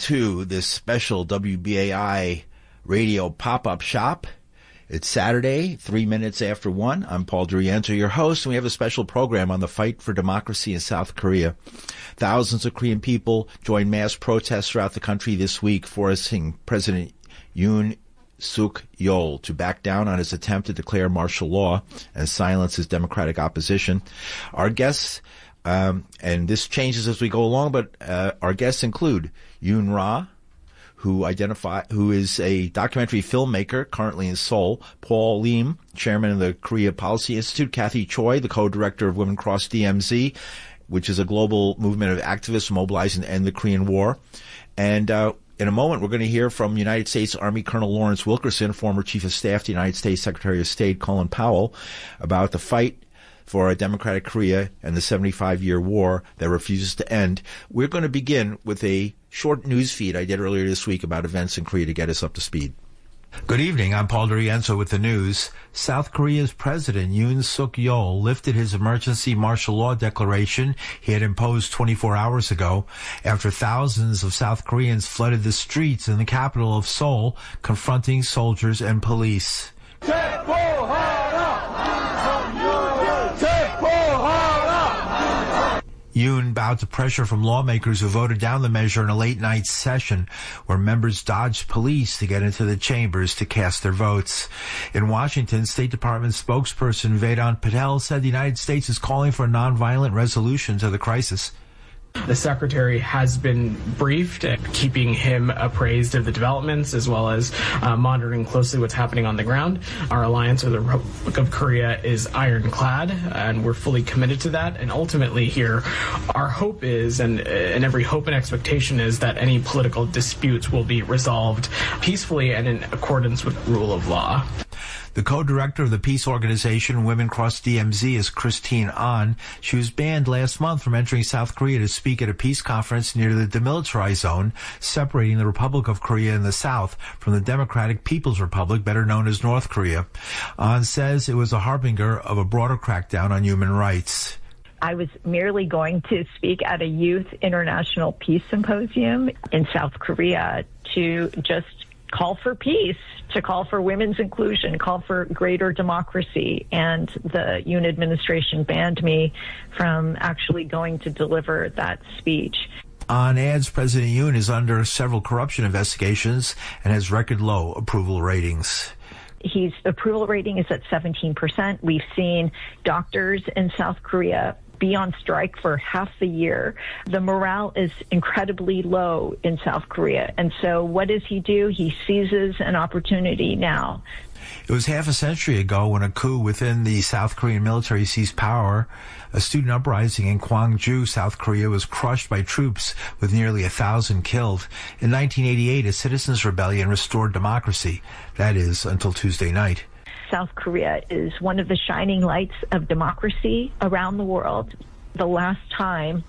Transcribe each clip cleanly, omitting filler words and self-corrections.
to this special WBAI radio pop-up shop. It's Saturday, 3 minutes after 1. I'm Paul DeRienzo, your host, and we have a special program on the fight for democracy in South Korea. Thousands of Korean people joined mass protests throughout the country this week, forcing President Yoon Suk Yeol to back down on his attempt to declare martial law and silence his democratic opposition. Our guests, and this changes as we go along, but our guests include Yoon Ra, who is a documentary filmmaker currently in Seoul, Paul Liem, chairman of the Korea Policy Institute, Cathi Choi, the co-director of Women Cross DMZ, which is a global movement of activists mobilizing to end the Korean War. And in a moment, we're going to hear from United States Army Colonel Lawrence Wilkerson, former Chief of Staff to United States Secretary of State Colin Powell, about the fight for a democratic Korea and the 75-year war that refuses to end. We're going to begin with a short news feed I did earlier this week about events in Korea to get us up to speed. Good evening. I'm Paul DeRienzo with the news. South Korea's President Yoon Suk Yeol lifted his emergency martial law declaration he had imposed 24 hours ago after thousands of South Koreans flooded the streets in the capital of Seoul, confronting soldiers and police. Yoon bowed to pressure from lawmakers who voted down the measure in a late-night session where members dodged police to get into the chambers to cast their votes. In Washington, State Department spokesperson Vedant Patel said the United States is calling for a nonviolent resolution to the crisis. The Secretary has been briefed, keeping him appraised of the developments as well as monitoring closely what's happening on the ground. Our alliance with the Republic of Korea is ironclad, and we're fully committed to that. And ultimately here, our hope is, and every hope and expectation is, that any political disputes will be resolved peacefully and in accordance with rule of law. The co-director of the peace organization Women Cross DMZ is Christine An. She was banned last month from entering South Korea to speak at a peace conference near the demilitarized zone, separating the Republic of Korea in the south from the Democratic People's Republic, better known as North Korea. An says it was a harbinger of a broader crackdown on human rights. I was merely going to speak at a youth international peace symposium in South Korea to just call for peace, to call for women's inclusion, call for greater democracy. And the Yoon administration banned me from actually going to deliver that speech. An adds President Yoon is under several corruption investigations and has record low approval ratings. His approval rating is at 17%. We've seen doctors in South Korea be on strike for half the year. The morale is incredibly low in South Korea. And so what does he do? He seizes an opportunity now. It was half a century ago when a coup within the South Korean military seized power. A student uprising in Gwangju, South Korea, was crushed by troops with nearly 1,000 killed. In 1988, a citizens' rebellion restored democracy. That is, until Tuesday night. South Korea is one of the shining lights of democracy around the world. The last time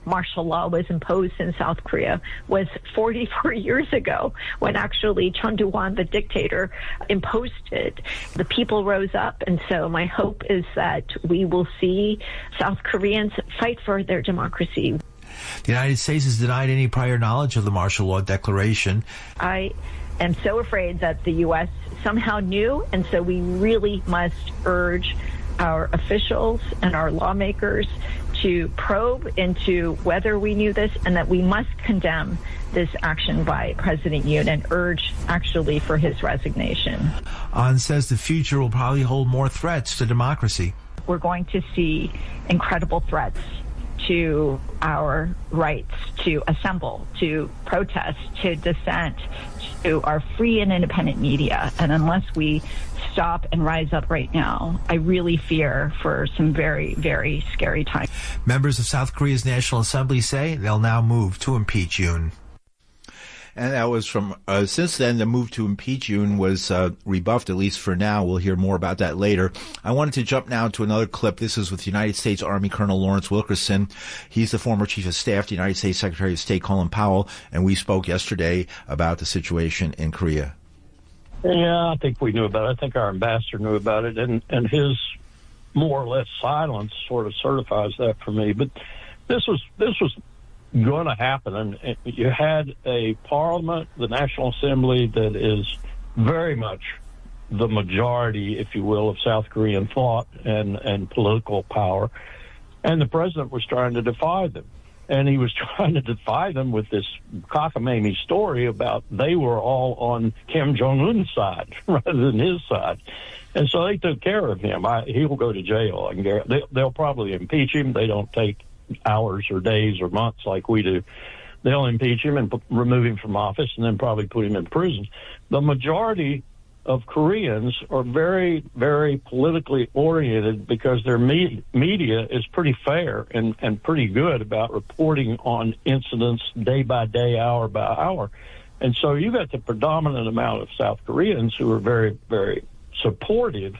martial law was imposed in South Korea was 44 years ago, when actually Chun Doo-hwan, the dictator, imposed it. The people rose up, and so my hope is that we will see South Koreans fight for their democracy. The United States has denied any prior knowledge of the martial law declaration. I am so afraid that the U.S. somehow knew, and so we really must urge our officials and our lawmakers to probe into whether we knew this, and that we must condemn this action by President Yoon and urge actually for his resignation. An says the future will probably hold more threats to democracy. We're going to see incredible threats to our rights to assemble, to protest, to dissent, to our free and independent media. And unless we stop and rise up right now, I really fear for some very, very scary times. Members of South Korea's National Assembly say they'll now move to impeach Yoon. And that was from, since then, the move to impeach Yoon was rebuffed, at least for now. We'll hear more about that later. I wanted to jump now to another clip. This is with United States Army Colonel Lawrence Wilkerson. He's the former Chief of Staff to United States Secretary of State Colin Powell, and we spoke yesterday about the situation in Korea. Yeah, I think we knew about it. I think our ambassador knew about it, and his more or less silence sort of certifies that for me. But this was going to happen. And you had a parliament, the National Assembly, that is very much the majority, if you will, of South Korean thought and political power. And the president was trying to defy them. And he was trying to defy them with this cockamamie story about they were all on Kim Jong-un's side rather than his side. And so they took care of him. He'll go to jail. They'll probably impeach him. They don't take hours or days or months like we do. They'll impeach him and remove him from office and then probably put him in prison. The majority of Koreans are very, very politically oriented because their media is pretty fair and pretty good about reporting on incidents day by day, hour by hour. And so you got the predominant amount of South Koreans who are very, very supportive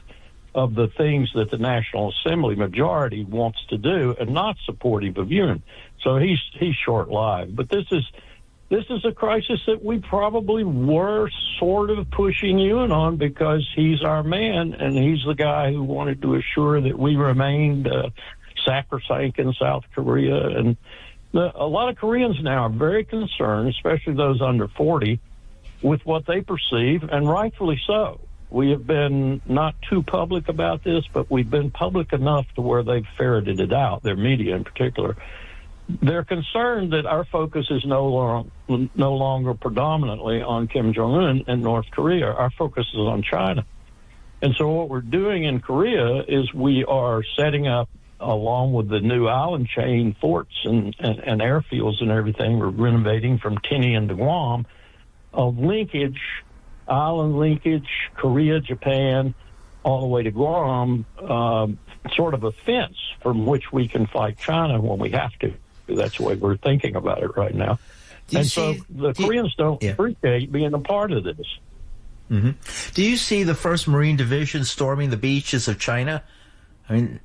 of the things that the National Assembly majority wants to do and not supportive of Yoon. So he's short-lived. But this is a crisis that we probably were sort of pushing Yoon on because he's our man and he's the guy who wanted to assure that we remained sacrosanct in South Korea. And a lot of Koreans now are very concerned, especially those under 40, with what they perceive, and rightfully so. We have been not too public about this, but we've been public enough to where they've ferreted it out, their media in particular. They're concerned that our focus is no longer predominantly on Kim Jong-un and North Korea. Our focus is on China. And so what we're doing in Korea is we are setting up, along with the new island chain forts and airfields and everything, we're renovating from Tinian to Guam, a linkage, island linkage, Korea, Japan, all the way to Guam, sort of a fence from which we can fight China when we have to. That's the way we're thinking about it right now. So the Koreans don't appreciate being a part of this. Mm-hmm. Do you see the 1st Marine Division storming the beaches of China? I mean,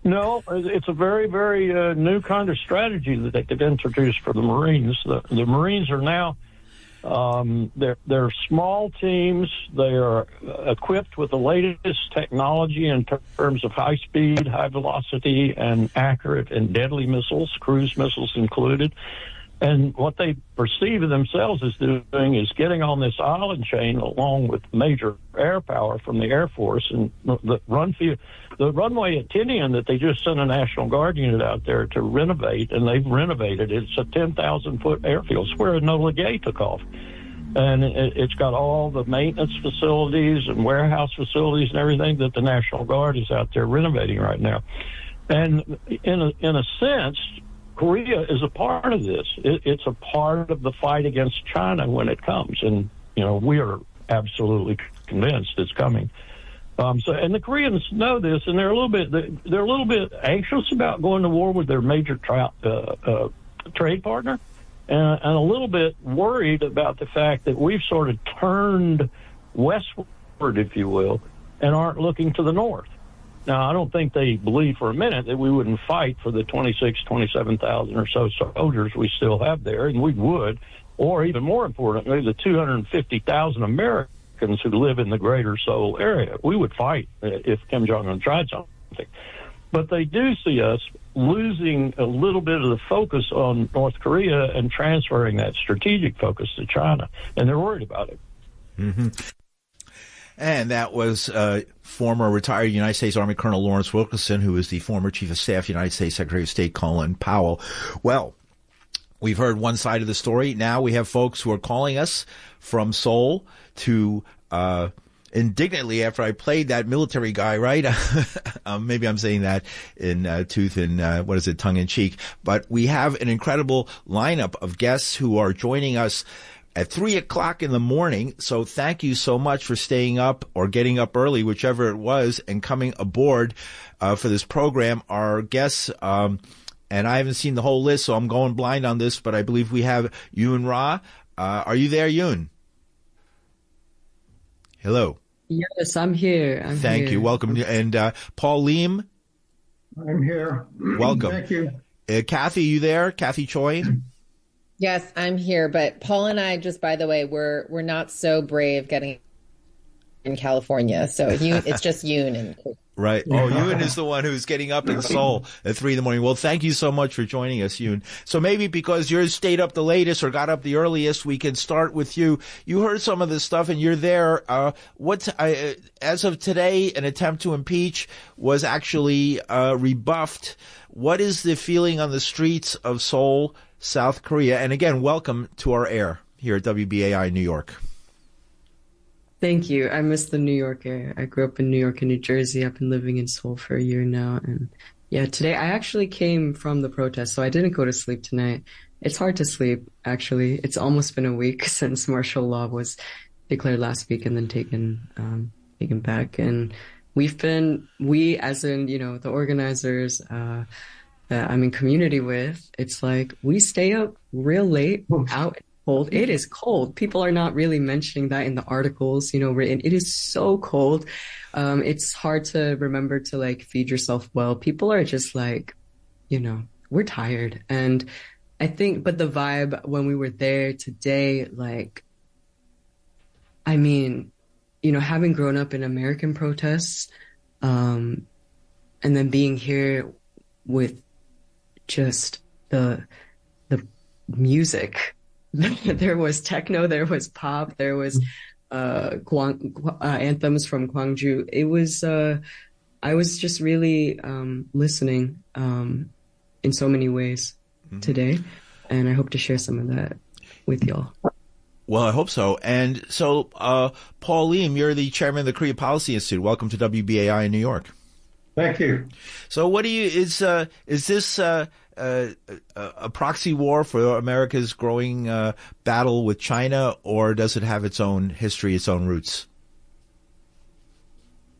no, it's a very, very new kind of strategy that they've introduced for the Marines. The Marines are now they're small teams. They are equipped with the latest technology in terms of high speed, high velocity, and accurate and deadly missiles, cruise missiles included. And what they perceive of themselves as doing is getting on this island chain along with major air power from the Air Force. And the runway at Tinian that they just sent a National Guard unit out there to renovate, and they've renovated it. It's a 10,000-foot airfield. It's where Enola Gay took off. And it's got all the maintenance facilities and warehouse facilities and everything that the National Guard is out there renovating right now. And in a sense, Korea is a part of this. It's a part of the fight against China when it comes. And, we are absolutely convinced it's coming. And the Koreans know this, and they're a little bit anxious about going to war with their major trade partner, and a little bit worried about the fact that we've sort of turned westward, if you will, and aren't looking to the north. Now, I don't think they believe for a minute that we wouldn't fight for the 27,000 or so soldiers we still have there, and we would, or even more importantly, the 250,000 Americans who live in the greater Seoul area. We would fight if Kim Jong-un tried something. But they do see us losing a little bit of the focus on North Korea and transferring that strategic focus to China, and they're worried about it. Mm-hmm. And that was former retired United States Army Colonel Lawrence Wilkerson, who is the former Chief of Staff, United States Secretary of State Colin Powell. Well, we've heard one side of the story. Now we have folks who are calling us from Seoul to indignantly, after I played that military guy, right? Maybe I'm saying that in tongue-in-cheek. But we have an incredible lineup of guests who are joining us at 3 o'clock in the morning. So thank you so much for staying up or getting up early, whichever it was, and coming aboard for this program. Our guests, and I haven't seen the whole list, so I'm going blind on this, but I believe we have Yoon Ra. Are you there, Yoon? Hello. Yes, I'm here. Thank you. Welcome. And Paul Liem? I'm here. Welcome. Thank you. Cathi, you there? Cathi Choi? Yes, I'm here. But Paul and I, just by the way, we're not so brave getting in California. So it's just Yoon and Right. Oh, Yoon is the one who's getting up in Seoul at 3 a.m. Well, thank you so much for joining us, Yoon. So maybe because you stayed up the latest or got up the earliest, we can start with you. You heard some of this stuff and you're there. As of today, an attempt to impeach was actually rebuffed. What is the feeling on the streets of Seoul, South Korea? And again, welcome to our air here at WBAI New York. Thank you. I miss the New York air. I grew up in New York and New Jersey. I've been living in Seoul for a year now. And yeah, today I actually came from the protest, so I didn't go to sleep tonight. It's hard to sleep, actually. It's almost been a week since martial law was declared last week and then taken back. And we as in, the organizers that I'm in community with, it's like we stay up real late out. Cold. It is cold. People are not really mentioning that in the articles, written. It is so cold. It's hard to remember to feed yourself well. People are just we're tired. And I think, but the vibe when we were there today, having grown up in American protests, and then being here with just the music. There was techno, there was pop, there was anthems from Gwangju. It was I was just really listening in so many ways today, and I hope to share some of that with y'all. Well, I hope so. And so, Paul Liem, you're the chairman of the Korea Policy Institute. Welcome to WBAI in New York. Thank you. So, what do you is this a proxy war for America's growing battle with China, or does it have its own history, its own roots?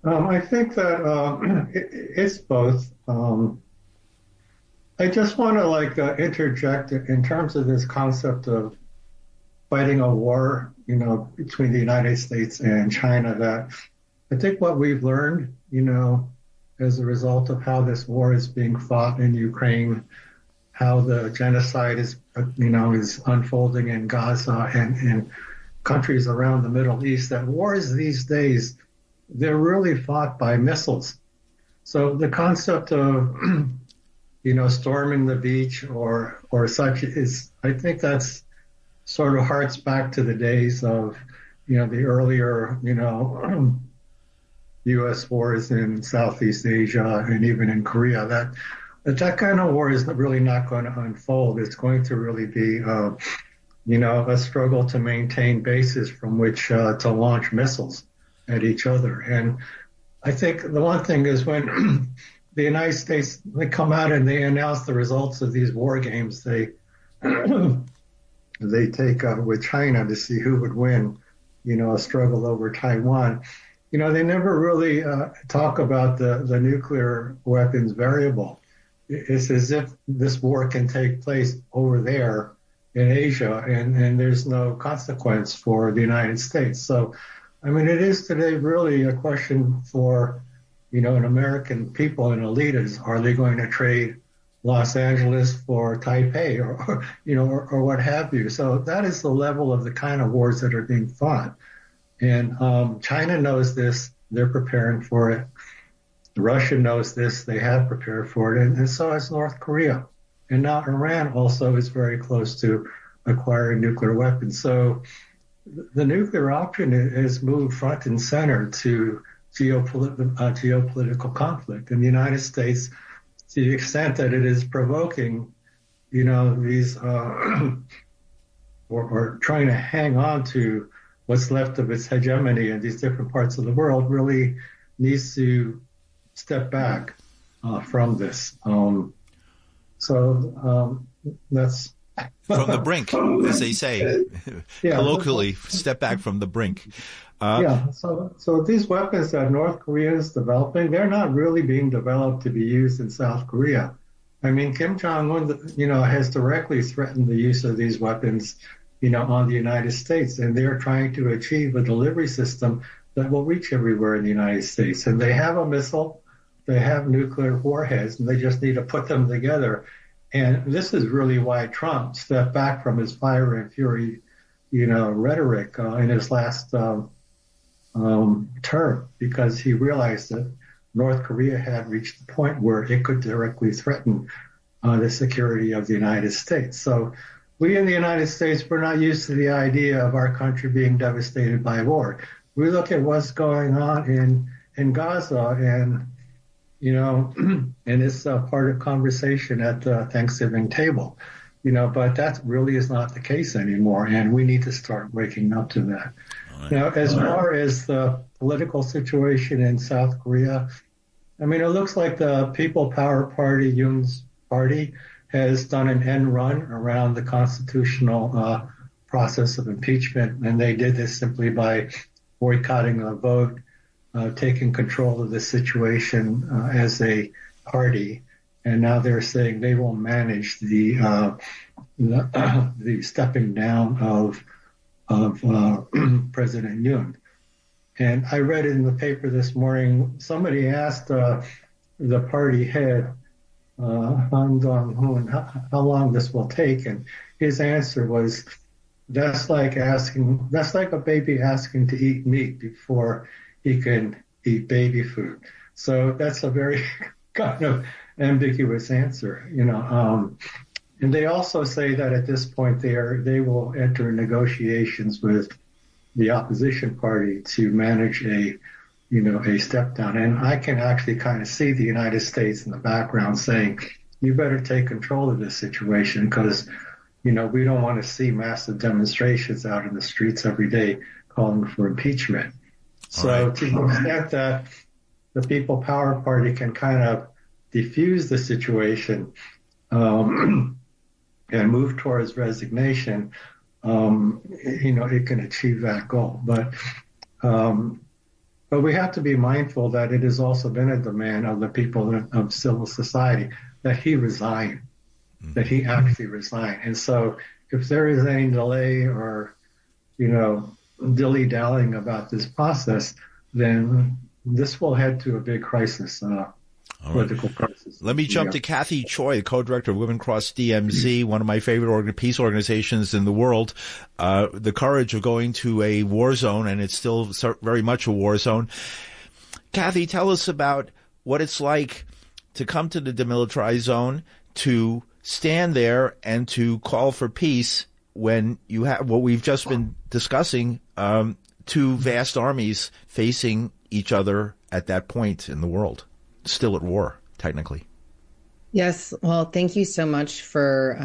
I think that it's both. I just want to interject in terms of this concept of fighting a war, between the United States and China. That I think what we've learned, as a result of how this war is being fought in Ukraine, how the genocide is unfolding in Gaza and in countries around the Middle East, that wars these days, they're really fought by missiles. So the concept of, storming the beach or such is, I think that's sort of harks back to the days of, the earlier, U.S. wars in Southeast Asia and even in Korea. That kind of war is really not going to unfold. It's going to really be, a struggle to maintain bases from which to launch missiles at each other. And I think the one thing is when the United States, they come out and they announce the results of these war games, they take with China to see who would win, a struggle over Taiwan. They never really talk about the nuclear weapons variable. It's as if this war can take place over there in Asia and there's no consequence for the United States. So, it is today really a question for, an American people and elites. Are they going to trade Los Angeles for Taipei or what have you? So that is the level of the kind of wars that are being fought. And China knows this. They're preparing for it. Russia knows this. They have prepared for it. And so has North Korea. And now Iran also is very close to acquiring nuclear weapons. So the nuclear option has moved front and center to geopolitical conflict. In the United States, to the extent that it is provoking, these or trying to hang on to what's left of its hegemony in these different parts of the world, really needs to step back from this. That's from the brink, as they say, colloquially, step back from the brink. So these weapons that North Korea is developing, they're not really being developed to be used in South Korea. Kim Jong-un, has directly threatened the use of these weapons, on the United States, and they're trying to achieve a delivery system that will reach everywhere in the United States. And they have a missile, they have nuclear warheads, and they just need to put them together. And this is really why Trump stepped back from his fire and fury, rhetoric in his last term, because he realized that North Korea had reached the point where it could directly threaten the security of the United States. So we in the United States, we're not used to the idea of our country being devastated by war. We look at what's going on in Gaza, and and it's part of conversation at the Thanksgiving table, but that really is not the case anymore, and we need to start waking up to that. Right. Now, as far as the political situation in South Korea, I mean, it looks like the People Power Party, Yoon's party, has done an end run around the constitutional process of impeachment, and they did this simply by boycotting a vote, taking control of the situation as a party, and now they're saying they will manage the stepping down of President Yoon. And I read in the paper this morning, somebody asked the party head, Han Dong-hoon, how long this will take, and his answer was, that's like a baby asking to eat meat before he can eat baby food. So that's a very kind of ambiguous answer, and they also say that at this point they will enter negotiations with the opposition party to manage a step down. And I can actually kind of see the United States in the background saying, you better take control of this situation, because we don't want to see massive demonstrations out in the streets every day calling for impeachment. So to the extent that the People Power Party can kind of diffuse the situation and move towards resignation, it can achieve that goal. But we have to be mindful that it has also been a demand of the people of civil society that he resign, that he actually resign. And so if there is any delay or, dilly-dallying about this process, then this will head to a big crisis, political crisis. Let me jump to Cathi Choi, co-director of Women Cross DMZ, one of my favorite peace organizations in the world. The courage of going to a war zone, and it's still very much a war zone. Cathi, tell us about what it's like to come to the demilitarized zone, to stand there and to call for peace when you have what we've just been discussing, two vast armies facing each other at that point in the world, still at war, technically. Yes. Well, thank you so much for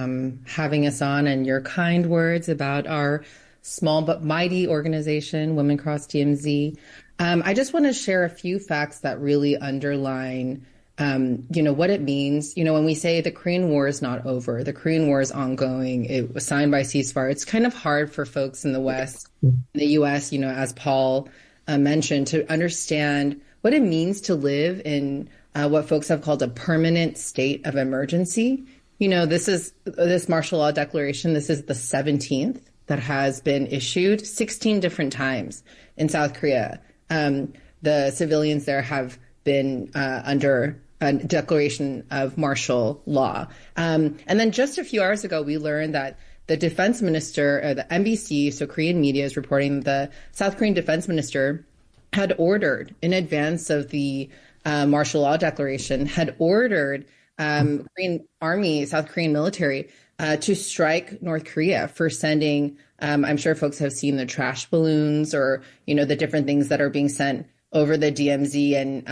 having us on, and your kind words about our small but mighty organization, Women Cross DMZ. I just want to share a few facts that really underline what it means. When we say the Korean War is not over, the Korean War is ongoing, it was signed by ceasefire. It's kind of hard for folks in the West, the U.S., as Paul mentioned, to understand what it means to live in what folks have called a permanent state of emergency. This martial law declaration, this is the 17th that has been issued 16 different times in South Korea. The civilians there have been under a declaration of martial law. And then just a few hours ago, we learned that the defense minister, the MBC, so Korean media is reporting the South Korean defense minister had ordered, in advance of the martial law declaration, had ordered Korean army, South Korean military, to strike North Korea for sending, I'm sure folks have seen the trash balloons or, the different things that are being sent over the DMZ, and,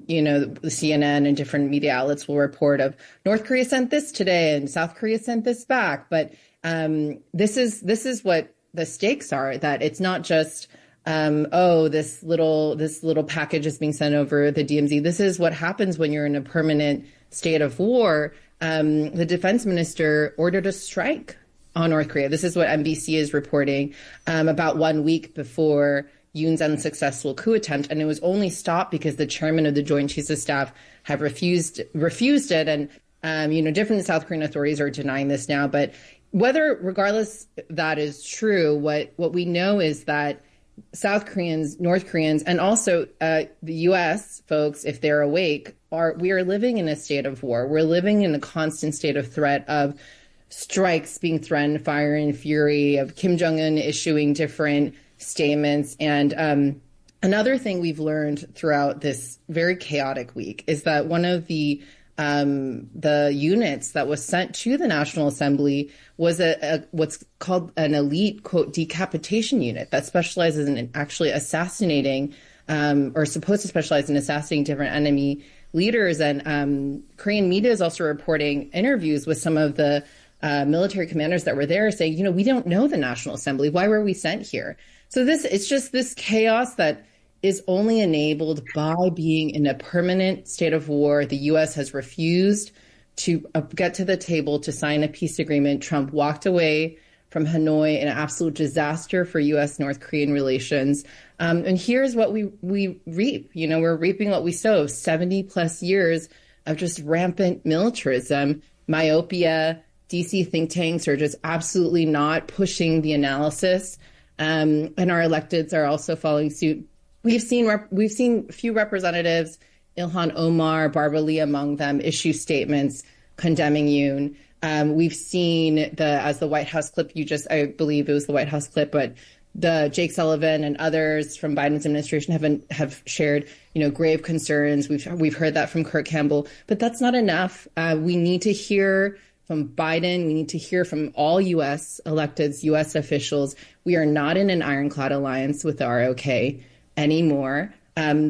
the CNN and different media outlets will report of North Korea sent this today and South Korea sent this back. But this is what the stakes are, that it's not just, this little package is being sent over the DMZ. This is what happens when you're in a permanent state of war. The defense minister ordered a strike on North Korea. This is what NBC is reporting about 1 week before Yoon's unsuccessful coup attempt, and it was only stopped because the chairman of the Joint Chiefs of Staff have refused it. And different South Korean authorities are denying this now. But regardless that is true, what we know is that South Koreans, North Koreans, and also the U.S. folks, if they're awake, we are living in a state of war. We're living in a constant state of threat of strikes being threatened, fire and fury, of Kim Jong-un issuing different statements, and Another thing we've learned throughout this very chaotic week is that one of the units that was sent to the National Assembly was what's called an elite, quote, decapitation unit that specializes in actually assassinating, or supposed to specialize in assassinating different enemy leaders. And Korean media is also reporting interviews with some of the military commanders that were there saying, we don't know the National Assembly. Why were we sent here? So it's just this chaos that is only enabled by being in a permanent state of war. The U.S. has refused to get to the table to sign a peace agreement. Trump walked away from Hanoi, an absolute disaster for U.S.-North Korean relations. And here's what we reap. We're reaping what we sow, 70 plus years of just rampant militarism, myopia. DC think tanks are just absolutely not pushing the analysis. And our electeds are also following suit. We've seen few representatives, Ilhan Omar, Barbara Lee among them, issue statements condemning Yoon. We've seen as the White House clip, I believe it was the White House clip, but the Jake Sullivan and others from Biden's administration have shared, grave concerns. We've heard that from Kurt Campbell, but that's not enough. We need to hear from Biden. We need to hear from all U.S. electeds, U.S. officials. We are not in an ironclad alliance with the ROK anymore.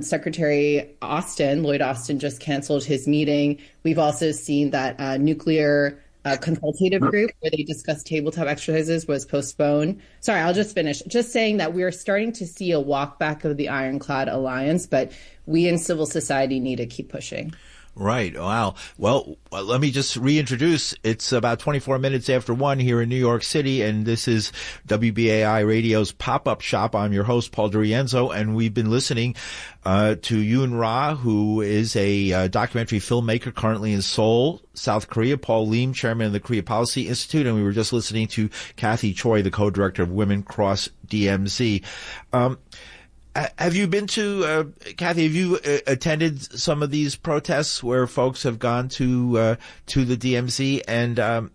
Secretary Lloyd Austin, just canceled his meeting. We've also seen that nuclear consultative group where they discussed tabletop exercises was postponed. Sorry, I'll just finish. Just saying that we are starting to see a walk back of the ironclad alliance, but we in civil society need to keep pushing. Right. Wow. Well, let me just reintroduce. It's about 24 minutes after 1 here in New York City, and this is WBAI Radio's Pop-Up Shop. I'm your host, Paul DeRienzo, and we've been listening to Yoon Ra, who is a documentary filmmaker currently in Seoul, South Korea, Paul Liem, chairman of the Korea Policy Institute, and we were just listening to Cathi, Choi, the co-director of Women Cross DMZ. Have you been to, Cathi, have you attended some of these protests where folks have gone to the DMZ? And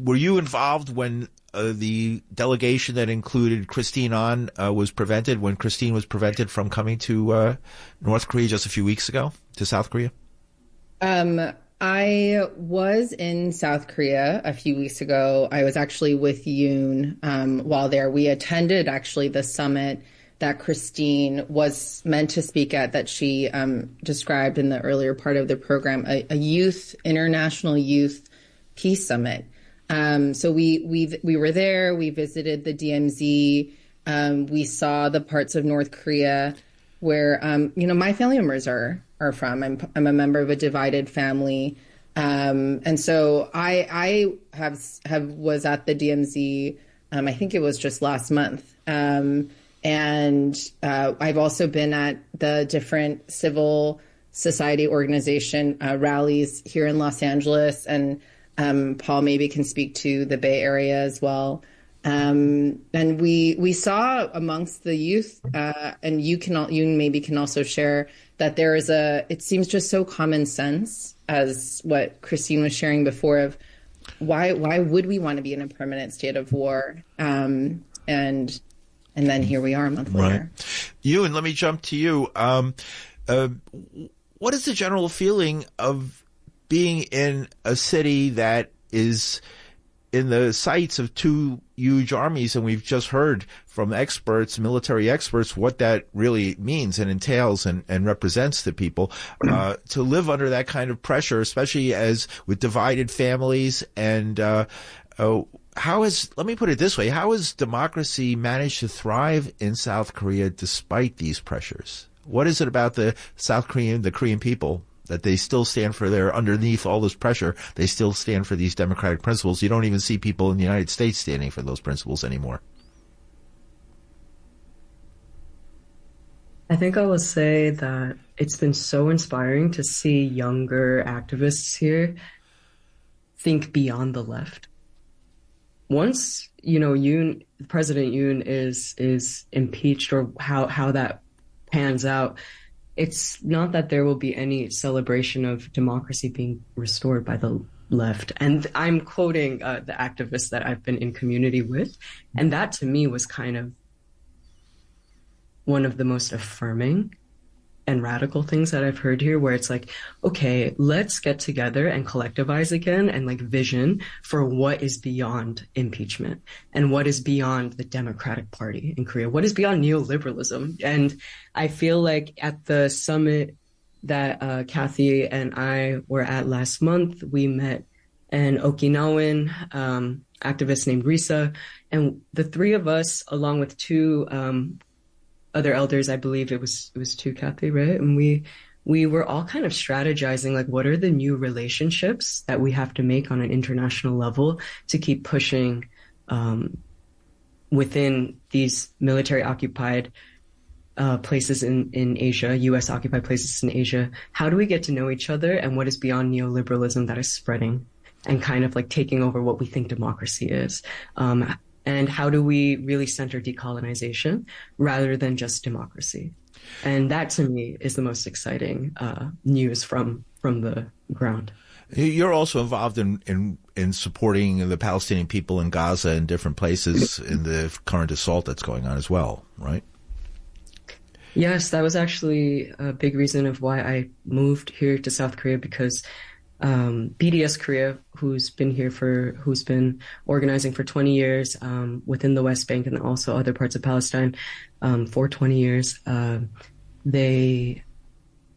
were you involved when the delegation that included Christine was prevented, when Christine was prevented from coming to North Korea just a few weeks ago, to South Korea? I was in South Korea a few weeks ago. I was actually with Yoon while there. We attended actually the summit that Christine was meant to speak at, that she described in the earlier part of the program, a international youth peace summit. So we were there. We visited the DMZ. We saw the parts of North Korea where my family members are from. I'm a member of a divided family, and so I was at the DMZ. I think it was just last month. And I've also been at the different civil society organization rallies here in Los Angeles, and Paul maybe can speak to the Bay Area as well. And we saw amongst the youth, and you maybe can also share that there is it seems just so common sense, as what Christine was sharing before, of why would we want to be in a permanent state of war? And then here we are a month later. Right. Yoon, let me jump to you. What is the general feeling of being in a city that is in the sights of two huge armies? And we've just heard from experts, military experts, what that really means and entails and represents to people. To live under that kind of pressure, especially as with divided families and let me put it this way, how has democracy managed to thrive in South Korea despite these pressures? What is it about the Korean people that they still stand for underneath all this pressure, they still stand for these democratic principles? You don't even see people in the United States standing for those principles anymore. I think I will say that it's been so inspiring to see younger activists here think beyond the left. Once, President Yoon is impeached, or how that pans out, it's not that there will be any celebration of democracy being restored by the left. And I'm quoting the activists that I've been in community with. And that to me was kind of one of the most affirming and radical things that I've heard here, where it's like, okay, let's get together and collectivize again and like vision for what is beyond impeachment and what is beyond the Democratic Party in Korea, what is beyond neoliberalism. And I feel like at the summit that Cathi and I were at last month, we met an Okinawan activist named Risa, and the three of us, along with two other elders, I believe it was two, Cathi, right? And we were all kind of strategizing, like, what are the new relationships that we have to make on an international level to keep pushing within these military occupied places in Asia, U.S. occupied places in Asia. How do we get to know each other, and what is beyond neoliberalism that is spreading and kind of like taking over what we think democracy is? And how do we really center decolonization rather than just democracy? And that, to me, is the most exciting news from the ground. You're also involved in supporting the Palestinian people in Gaza and different places in the current assault that's going on as well, right? Yes, that was actually a big reason of why I moved here to South Korea, because BDS Korea, who's been organizing for 20 years within the West Bank and also other parts of Palestine for 20 years, they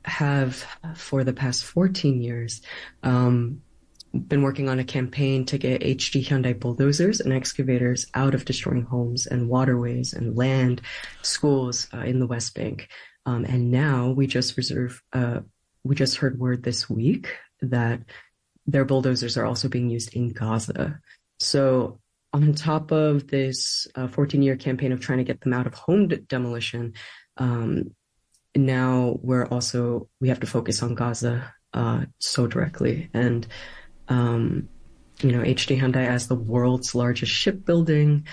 have, for the past 14 years, been working on a campaign to get HD Hyundai bulldozers and excavators out of destroying homes and waterways and land, schools in the West Bank. And now we just heard word this week that their bulldozers are also being used in Gaza. So on top of this 14-year campaign of trying to get them out of home demolition, now we have to focus on Gaza so directly. And, HD Hyundai, as the world's largest shipbuilding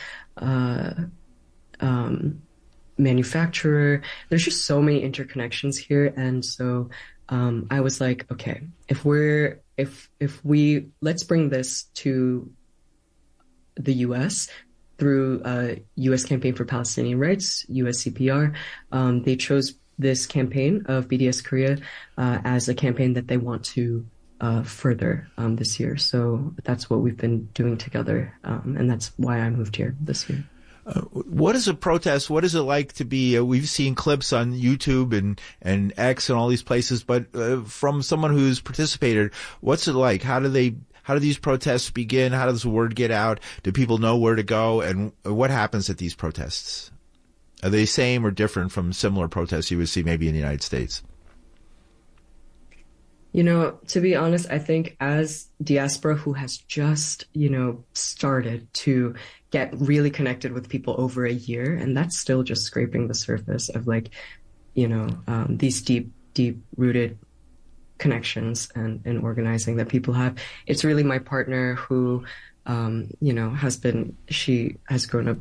manufacturer, there's just so many interconnections here. And so I was like, okay, if let's bring this to the U.S. through U.S. Campaign for Palestinian Rights, USCPR. They chose this campaign of BDS Korea as a campaign that they want to further this year. So that's what we've been doing together, and that's why I moved here this year. What is a protest? What is it like to be, we've seen clips on YouTube and X and all these places, but from someone who's participated, what's it like? How do these protests begin? How does the word get out? Do people know where to go? And what happens at these protests? Are they the same or different from similar protests you would see maybe in the United States? To be honest, I think as diaspora who has just, started to get really connected with people over a year, and that's still just scraping the surface of these deep rooted connections and organizing that people have. It's really my partner who, she has grown up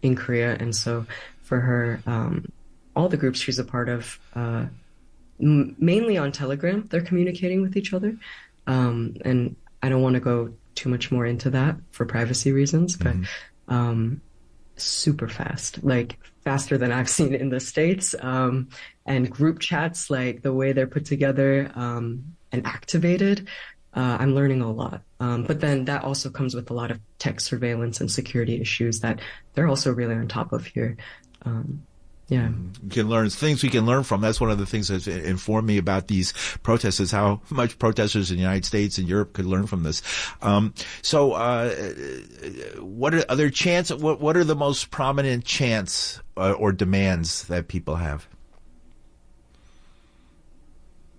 in Korea. And so for her, all the groups she's a part of, mainly on Telegram, they're communicating with each other. And I don't want to go too much more into that for privacy reasons, but super fast, like faster than I've seen in the States. And group chats, like the way they're put together and activated, I'm learning a lot. But then that also comes with a lot of tech surveillance and security issues that they're also really on top of here. Yeah. We can learn things we can learn from. That's one of the things that's informed me about these protests, is how much protesters in the United States and Europe could learn from this. What are other chants? What are the most prominent chants or demands that people have?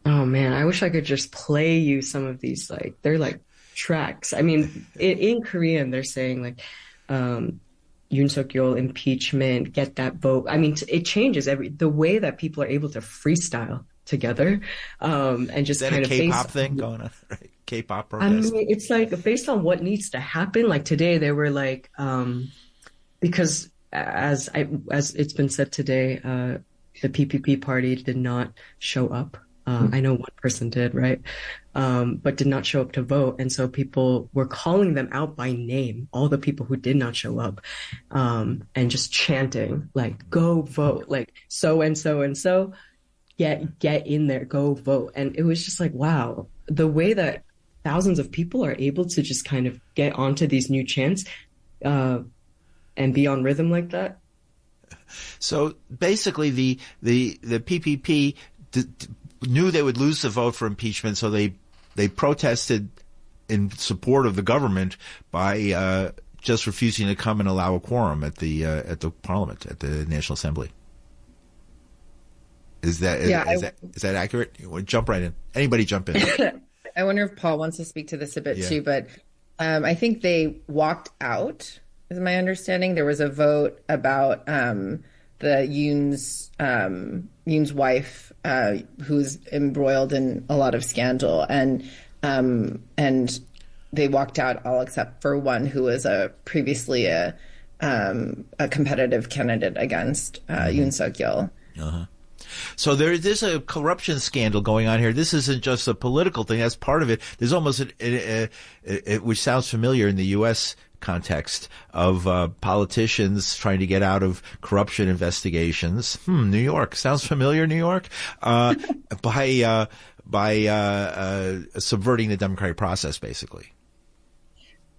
Oh man, I wish I could just play you some of these. Like, they're like tracks. I mean, in Korean, they're saying like, Yoon Suk Yeol impeachment, get that vote. I mean, it changes the way that people are able to freestyle together, and just kind of K-pop thing going on, right? K-pop protest. I mean, it's like based on what needs to happen. Like today, they were like, because as it's been said today, the PPP party did not show up I know one person did, right? But did not show up to vote. And so people were calling them out by name, all the people who did not show up, and just chanting, like, go vote, like so and so and so, get in there, go vote. And it was just like, wow, the way that thousands of people are able to just kind of get onto these new chants and be on rhythm like that. So basically the PPP knew they would lose the vote for impeachment, so they protested in support of the government by just refusing to come and allow a quorum at the Parliament, at the National Assembly. Is that accurate? Jump right in. Anybody jump in. I wonder if Paul wants to speak to this a bit too, but I think they walked out, is my understanding. There was a vote about Yoon's wife, who's embroiled in a lot of scandal, and they walked out all except for one who was previously a competitive candidate against Yoon Suk Yeol. Uh-huh. So there's a corruption scandal going on here. This isn't just a political thing. That's part of it. There's almost which sounds familiar in the U.S. context of politicians trying to get out of corruption investigations. New York sounds familiar. New York by subverting the democratic process, basically.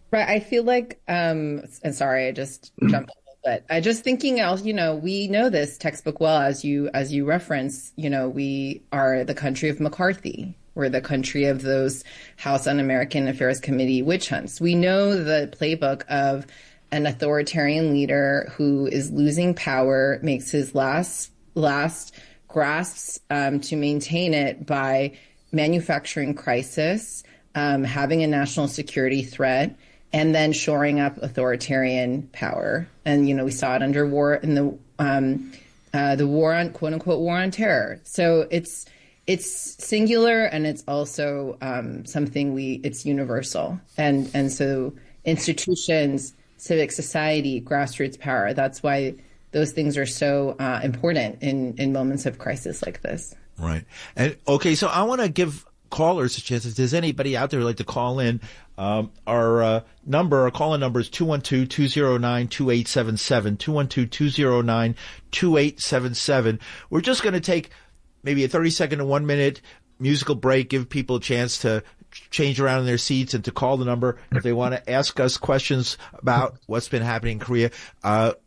Right. I feel like, and sorry, I just jumped. But I just thinking else, we know this textbook well, as you reference, we are the country of McCarthy. We're the country of those House Un-American Affairs Committee witch hunts. We know the playbook of an authoritarian leader who is losing power, makes his last grasps to maintain it by manufacturing crisis, having a national security threat, and then shoring up authoritarian power. And, we saw it under war in the war on, quote unquote, war on terror. So it's singular, and it's also something it's universal. And so institutions, civic society, grassroots power, that's why those things are so important in moments of crisis like this. Right. And okay, so I want to give callers a chance. If there's anybody out there who'd like to call in, our call-in number is 212-209-2877, 212-209-2877. We're just going to take maybe a 30-second to 1 minute musical break, give people a chance to change around in their seats and to call the number if they want to ask us questions about what's been happening in Korea.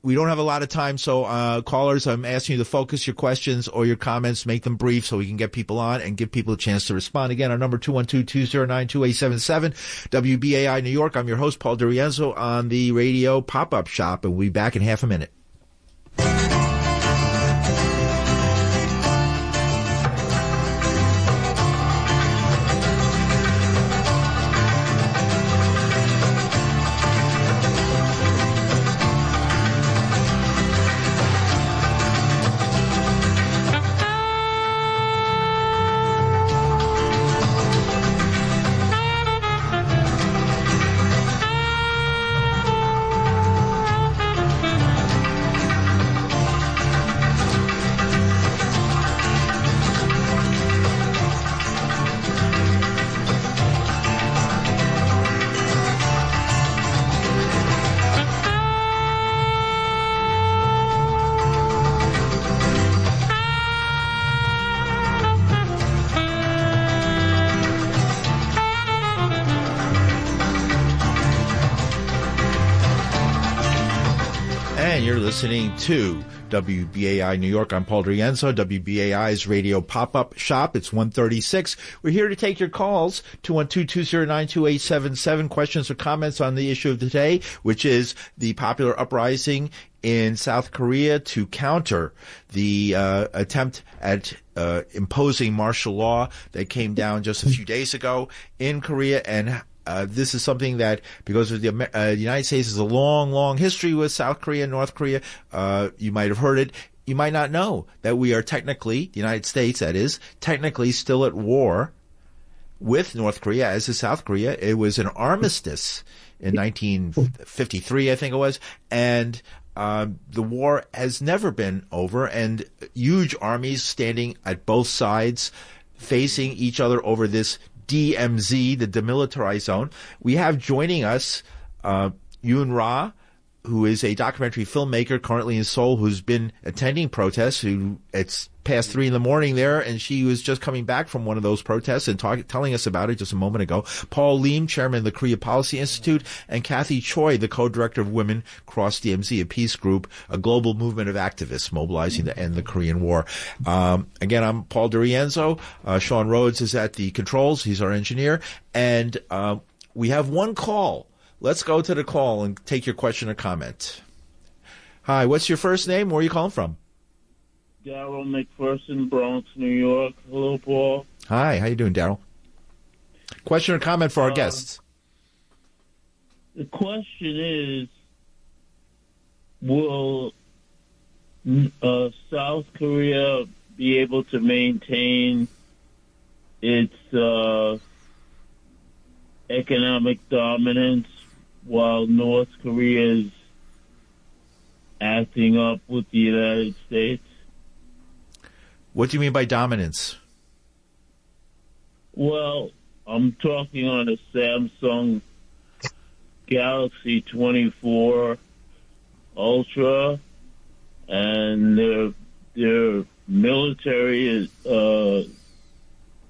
We don't have a lot of time, so callers, I'm asking you to focus your questions or your comments, make them brief so we can get people on and give people a chance to respond. Again, our number 212-209-2877, WBAI New York. I'm your host, Paul DeRienzo, on the radio pop-up shop, and we'll be back in half a minute. Listening to WBAI New York. I'm Paul DeRienzo, WBAI's radio pop-up shop. It's 1:36. We're here to take your calls, 212-209-2877, questions or comments on the issue of the day, which is the popular uprising in South Korea to counter the attempt at imposing martial law that came down just a few days ago in Korea. And this is something that, because of the United States has a long, long history with South Korea and North Korea, you might have heard it. You might not know that we are technically, the United States, that is, technically still at war with North Korea, as is South Korea. It was an armistice in 1953, I think it was, and the war has never been over, and huge armies standing at both sides facing each other over this DMZ, the demilitarized zone. We have joining us Yoon Ra, who is a documentary filmmaker currently in Seoul, who's been attending protests. It's past 3 a.m. there, and she was just coming back from one of those protests and telling us about it just a moment ago. Paul Liem, chairman of the Korea Policy Institute, and Cathi Choi, the co-director of Women Cross DMZ, a peace group, a global movement of activists mobilizing to end the Korean War. Again, I'm Paul DeRienzo. Sean Rhodes is at the controls. He's our engineer. And we have one call. Let's go to the call and take your question or comment. Hi, what's your first name? Where are you calling from? Daryl McPherson, Bronx, New York. Hello, Paul. Hi, how you doing, Daryl? Question or comment for our guests? The question is, will South Korea be able to maintain its economic dominance while North Korea is acting up with the United States? What do you mean by dominance? Well, I'm talking on a Samsung Galaxy 24 Ultra, and their military is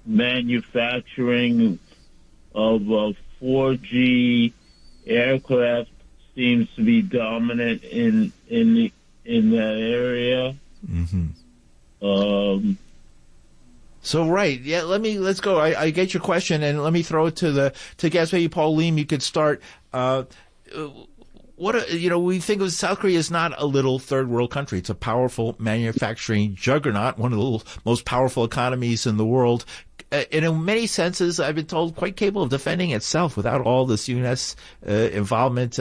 manufacturing of 4G aircraft seems to be dominant in that area. Mm-hmm. So right, yeah. Let's go. I get your question, and let me throw it to guess. Maybe Paul Liem, you could start. We think of South Korea as not a little third world country. It's a powerful manufacturing juggernaut, one of the most powerful economies in the world. And in many senses, I've been told, quite capable of defending itself without all this U.S. involvement.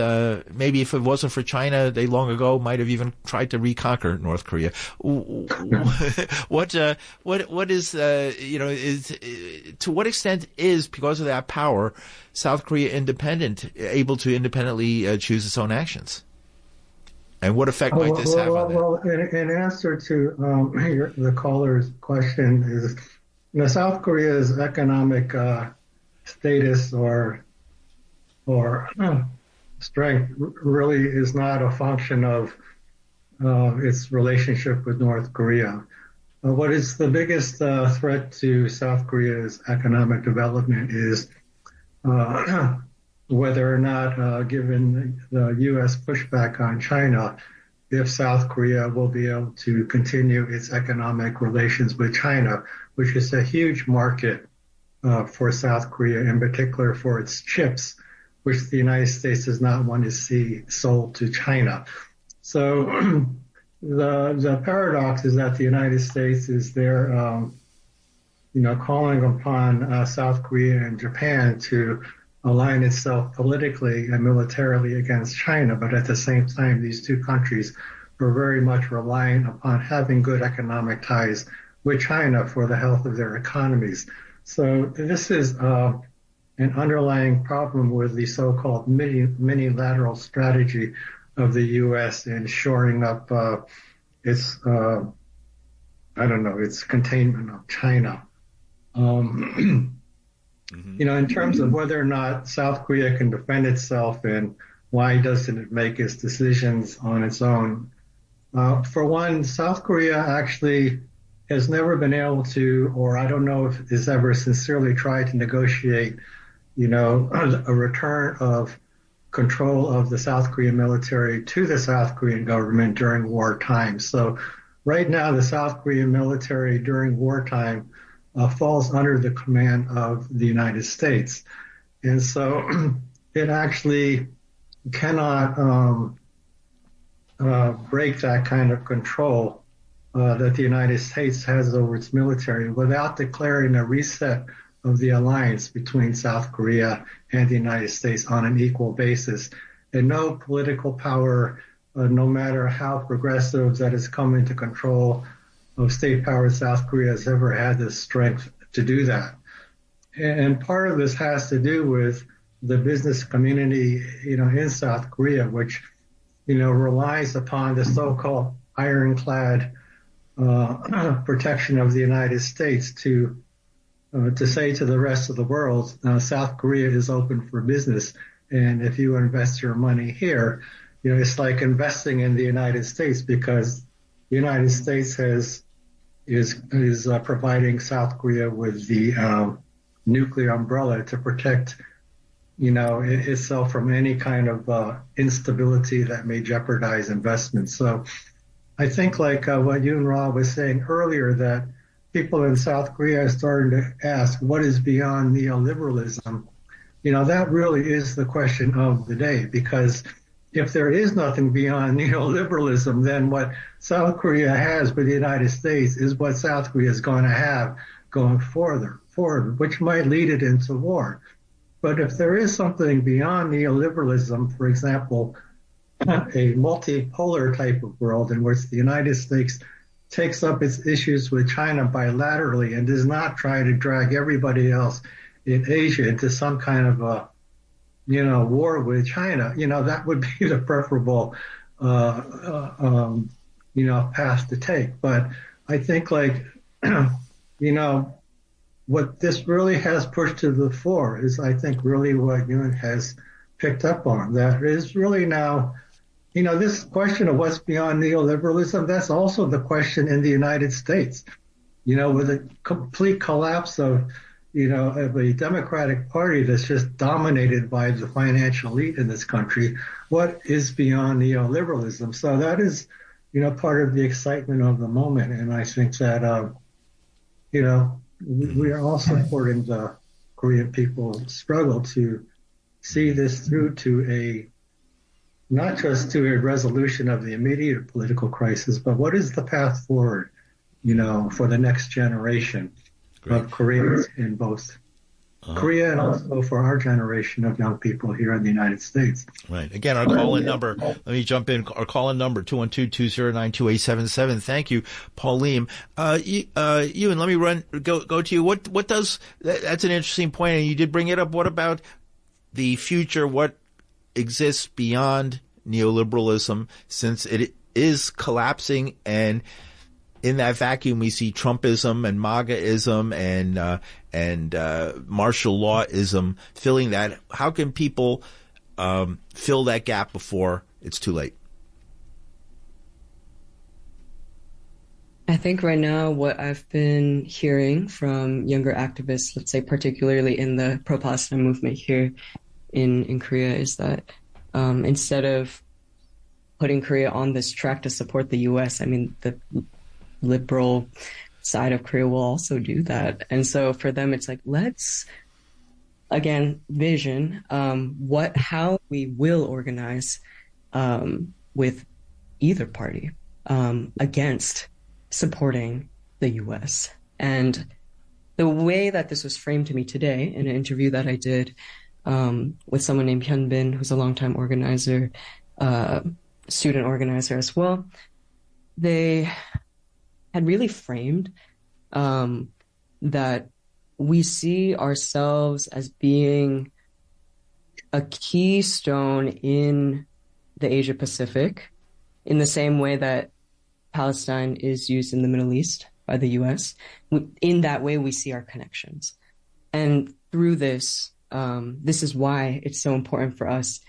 Maybe if it wasn't for China, they long ago might have even tried to reconquer North Korea. What is to what extent is, because of that power, South Korea able to independently choose its own actions? And what effect might this have on that? Well, in answer to the caller's question is, South Korea's economic status or strength really is not a function of its relationship with North Korea. What is the biggest threat to South Korea's economic development is whether or not, given the U.S. pushback on China, if South Korea will be able to continue its economic relations with China, which is a huge market for South Korea, in particular for its chips, which the United States does not want to see sold to China. So the paradox is that the United States is there, calling upon South Korea and Japan to align itself politically and militarily against China, but at the same time, these two countries are very much relying upon having good economic ties with China for the health of their economies. So this is an underlying problem with the so-called mini-lateral strategy of the U.S. in shoring up its containment of China. In terms of whether or not South Korea can defend itself and why doesn't it make its decisions on its own? For one, South Korea actually has never been able to, or I don't know if it has ever sincerely tried to negotiate, a return of control of the South Korean military to the South Korean government during wartime. So right now, the South Korean military during wartime falls under the command of the United States. And so it actually cannot break that kind of control that the United States has over its military without declaring a reset of the alliance between South Korea and the United States on an equal basis. And no political power, no matter how progressive that has come into control of state power in South Korea, has ever had the strength to do that. And part of this has to do with the business community, in South Korea, which, relies upon the so-called ironclad protection of the United States to to say to the rest of the world, South Korea is open for business, and if you invest your money here, it's like investing in the United States, because the United States is providing South Korea with the nuclear umbrella to protect, itself from any kind of instability that may jeopardize investments. So I think, like what Yoon Ra was saying earlier, that people in South Korea are starting to ask, what is beyond neoliberalism? That really is the question of the day, because if there is nothing beyond neoliberalism, then what South Korea has with the United States is what South Korea is going to have going forward, which might lead it into war. But if there is something beyond neoliberalism, for example, a multipolar type of world in which the United States takes up its issues with China bilaterally and does not try to drag everybody else in Asia into some kind of a war with China, that would be the preferable, path to take. But I think, what this really has pushed to the fore is, I think, really what Yoon has picked up on. That is really now, this question of what's beyond neoliberalism, that's also the question in the United States. With a complete collapse of a Democratic Party that's just dominated by the financial elite in this country, what is beyond neoliberalism? So that is, part of the excitement of the moment. And I think that, we are all supporting the Korean people's struggle to see this through to not just to a resolution of the immediate political crisis, but what is the path forward, for the next generation of Koreans in both Korea and also for our generation of young people here in the United States. Right. Again, our call-in number, let me jump in, our call-in number, 212-209-2877. Thank you, Paul Liem. Ewan, let me go to you. What does, that's an interesting point, and you did bring it up. What about the future? What exists beyond neoliberalism, since it is collapsing, and in that vacuum, we see Trumpism and MAGAism and martial lawism filling that. How can people fill that gap before it's too late? I think right now what I've been hearing from younger activists, let's say particularly in the pro-Palestine movement here in Korea, is that instead of putting Korea on this track to support the U.S., I mean, the liberal side of Korea will also do that. And so for them, it's like, let's, again, vision how we will organize with either party against supporting the U.S. And the way that this was framed to me today in an interview that I did with someone named Hyun Bin, who's a longtime organizer, student organizer as well, they had really framed that we see ourselves as being a keystone in the Asia Pacific in the same way that Palestine is used in the Middle East by the U.S. In that way, we see our connections. And through this, this is why it's so important for us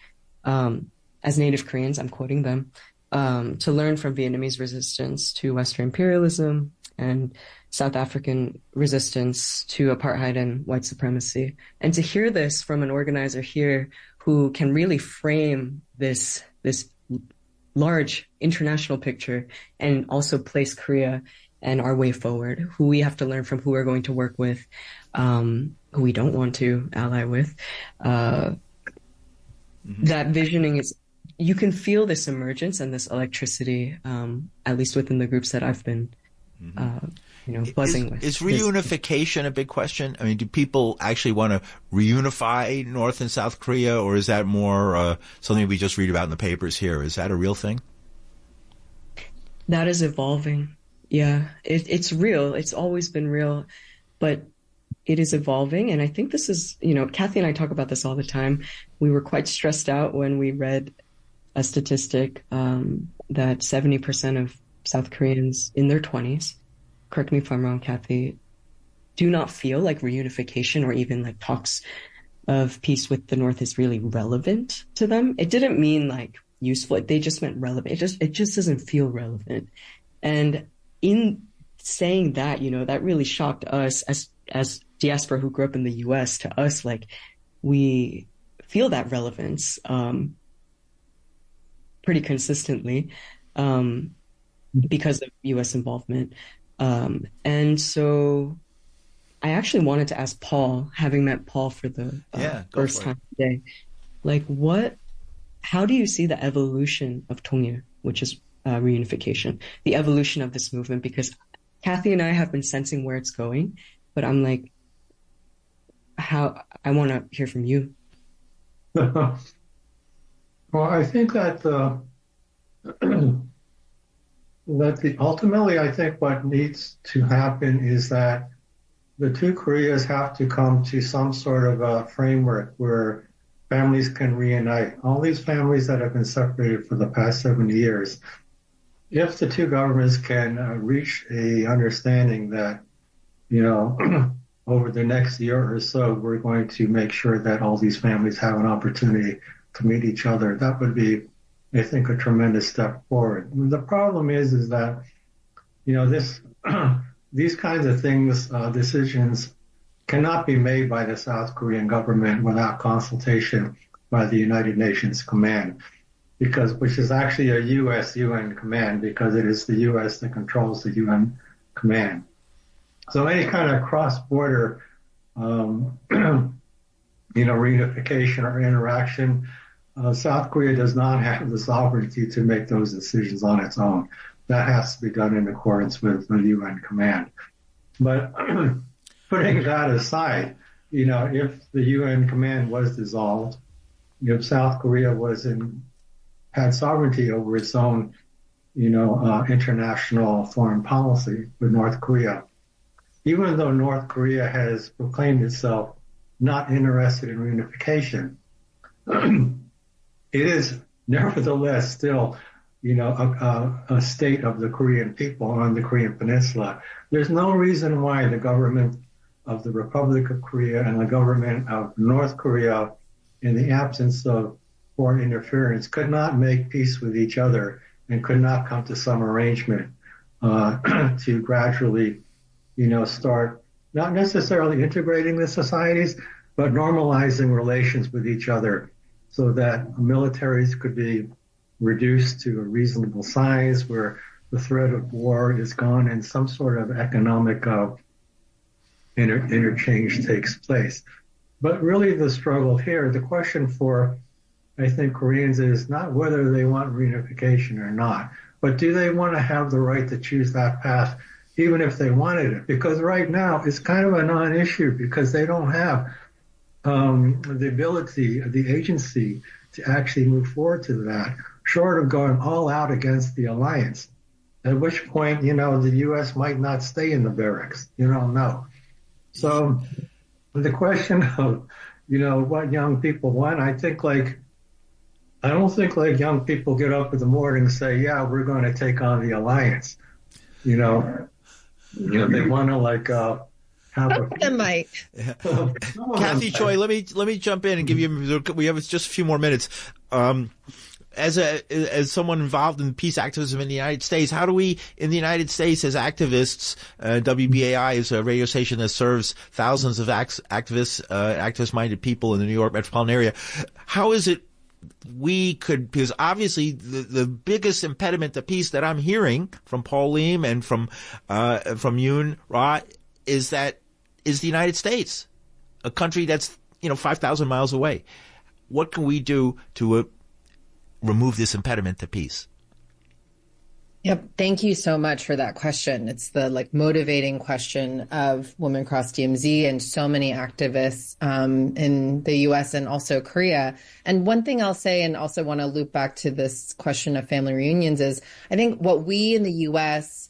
as Native Koreans, I'm quoting them, to learn from Vietnamese resistance to Western imperialism and South African resistance to apartheid and white supremacy. And to hear this from an organizer here who can really frame this large international picture and also place Korea and our way forward, who we have to learn from, who we're going to work with, who we don't want to ally with. That visioning is, you can feel this emergence and this electricity, at least within the groups that I've been, buzzing with. Is reunification a big question? I mean, do people actually want to reunify North and South Korea, or is that more something we just read about in the papers here? Is that a real thing? That is evolving. Yeah, it's real. It's always been real, but it is evolving. And I think this is, Cathi and I talk about this all the time. We were quite stressed out when we read a statistic that 70% of South Koreans in their 20s, correct me if I'm wrong, Cathi, do not feel like reunification or even like talks of peace with the North is really relevant to them. It didn't mean like useful. They just meant relevant. It just doesn't feel relevant. And in saying that, that really shocked us as diaspora who grew up in the US. To us, like, we feel that relevance pretty consistently because of US involvement. And so I actually wanted to ask Paul, having met Paul for the first time today, like, how do you see the evolution of 통일, which is reunification, the evolution of this movement? Because Cathi and I have been sensing where it's going, but I'm like, I want to hear from you. Well, I think that ultimately, I think what needs to happen is that the two Koreas have to come to some sort of a framework where families can reunite. All these families that have been separated for the past 70 years, if the two governments can reach a understanding that, over the next year or so, we're going to make sure that all these families have an opportunity to meet each other, that would be, I think, a tremendous step forward. The problem is that, these kinds of things, decisions cannot be made by the South Korean government without consultation by the United Nations Command, which is actually a U.S. UN command, because it is the U.S. that controls the UN command. So any kind of cross-border, reunification or interaction, South Korea does not have the sovereignty to make those decisions on its own. That has to be done in accordance with the UN command. But putting that aside, if the UN command was dissolved, if South Korea had sovereignty over its own, international foreign policy with North Korea, even though North Korea has proclaimed itself not interested in reunification, it is nevertheless still, a state of the Korean people on the Korean Peninsula. There's no reason why the government of the Republic of Korea and the government of North Korea, in the absence of foreign interference, could not make peace with each other and could not come to some arrangement to gradually, start not necessarily integrating the societies, but normalizing relations with each other so that militaries could be reduced to a reasonable size where the threat of war is gone and some sort of economic interchange takes place. But really the struggle here, the question for, I think, Koreans is not whether they want reunification or not, but do they want to have the right to choose that path, even if they wanted it? Because right now it's kind of a non-issue because they don't have the ability, the agency to actually move forward to that, short of going all out against the alliance, at which point, the U.S. might not stay in the barracks. You don't know. So the question of, what young people want, I don't think young people get up in the morning and say, yeah, we're going to take on the alliance. They want to have a... might. Cathi, Choi, let me jump in and give you, we have just a few more minutes. As someone involved in peace activism in the United States, how do we, in the United States, as activists, WBAI is a radio station that serves thousands of activists, activist-minded people in the New York metropolitan area. How is it because obviously the biggest impediment to peace that I'm hearing from Paul Liem and from Yoon Ra is the United States, a country that's, 5,000 miles away. What can we do to remove this impediment to peace? Yep. Thank you so much for that question. It's the motivating question of Women Across DMZ and so many activists in the U.S. and also Korea. And one thing I'll say, and also want to loop back to this question of family reunions, is I think what we in the U.S.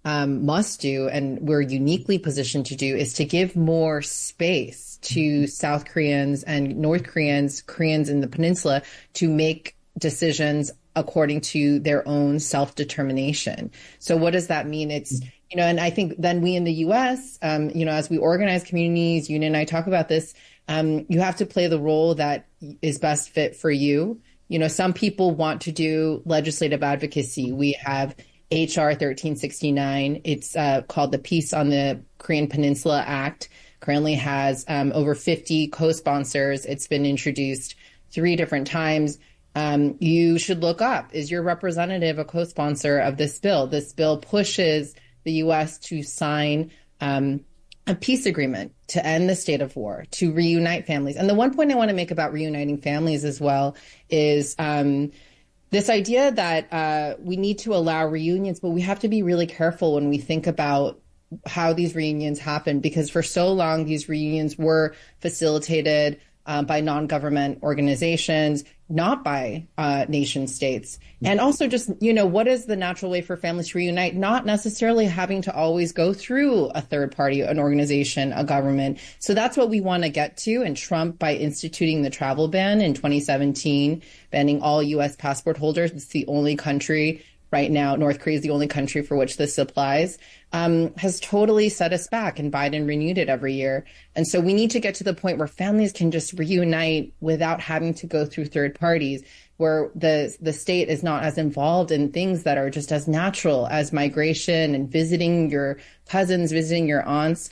must do, and we're uniquely positioned to do, is to give more space to South Koreans and North Koreans, Koreans in the peninsula, to make decisions according to their own self-determination. So what does that mean? It's And I think then we in the U.S., as we organize communities, Yoon and I talk about this, you have to play the role that is best fit for you. Some people want to do legislative advocacy. We have HR 1369. It's called the Peace on the Korean Peninsula Act. Currently has over 50 co-sponsors. It's been introduced 3 different times. You should look up, is your representative a co-sponsor of this bill? This bill pushes the U.S. to sign a peace agreement to end the state of war, to reunite families. And the one point I want to make about reuniting families as well is this idea that we need to allow reunions, but we have to be really careful when we think about how these reunions happen, because for so long, these reunions were facilitated by non-government organizations, not by nation states. And also just, what is the natural way for families to reunite? Not necessarily having to always go through a third party, an organization, a government. So that's what we want to get to. And Trump, by instituting the travel ban in 2017, banning all U.S. passport holders, it's the only country right now, North Korea is the only country for which this applies, has totally set us back, and Biden renewed it every year. And so we need to get to the point where families can just reunite without having to go through third parties, where the state is not as involved in things that are just as natural as migration and visiting your cousins, visiting your aunts.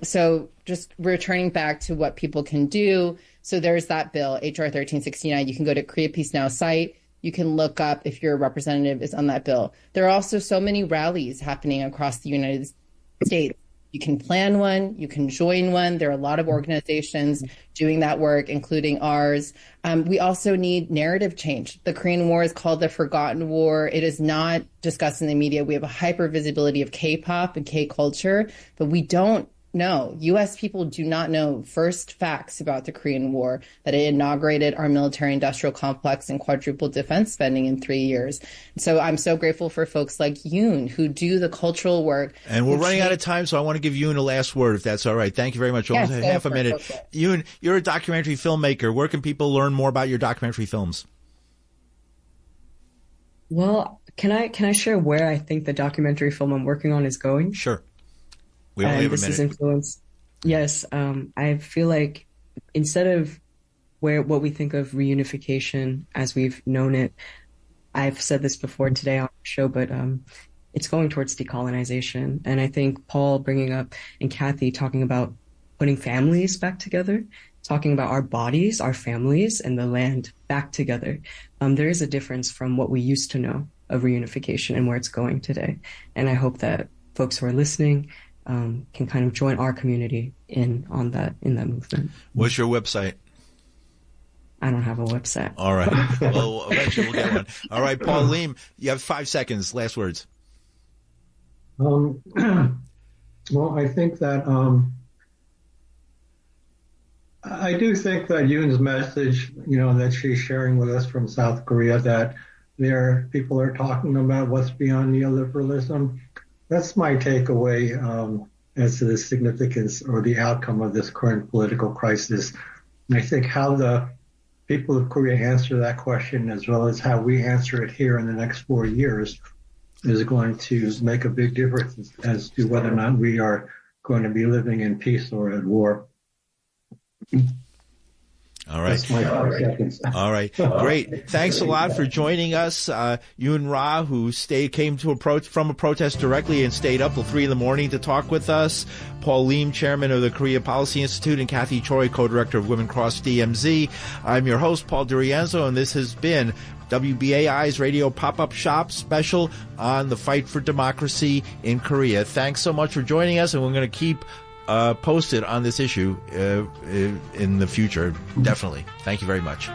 So just returning back to what people can do. So there's that bill, HR 1369. You can go to Korea Peace Now site. You can look up if your representative is on that bill. There are also so many rallies happening across the United States. You can plan one, you can join one. There are a lot of organizations doing that work, including ours. We also need narrative change. The Korean War is called the Forgotten War. It is not discussed in the media. We have a hyper visibility of K-pop and K-culture, but we don't know. U.S. people do not know first facts about the Korean War, that it inaugurated our military-industrial complex and quadrupled defense spending in 3 years. So I'm so grateful for folks like Yoon who do the cultural work. And we're running out of time, so I want to give Yoon a last word, if that's all right. Thank you very much. Yes, half a minute. Yoon, you're a documentary filmmaker. Where can people learn more about your documentary films? Well, can I share where I think the documentary film I'm working on is going? Sure. We only have a minute. This is influence. Yes, I feel like instead of what we think of reunification as we've known it, I've said this before today on the show, but it's going towards decolonization. And I think Paul bringing up and Cathi talking about putting families back together, talking about our bodies, our families, and the land back together. There is a difference from what we used to know of reunification and where it's going today. And I hope that folks who are listening can kind of join our community in that movement. What's your website? I don't have a website. All right. Well, eventually we'll get one. All right, Paul Liem, you have 5 seconds. Last words. Well, I think that I do think that Yoon's message, that she's sharing with us from South Korea, that people are talking about what's beyond neoliberalism. That's my takeaway as to the significance or the outcome of this current political crisis. And I think how the people of Korea answer that question, as well as how we answer it here in the next 4 years, is going to make a big difference as to whether or not we are going to be living in peace or at war. All right. That's my 5 seconds. All right. Great. Thanks a lot for joining us. Yoon Ra, who came from a protest directly and stayed up till 3 a.m. to talk with us. Paul Liem, chairman of the Korea Policy Institute, and Cathi Choi, co-director of Women Cross DMZ. I'm your host, Paul DeRienzo, and this has been WBAI's Radio Pop-Up Shop special on the fight for democracy in Korea. Thanks so much for joining us, and we're going to keep posted on this issue in the future. Definitely. Thank you very much.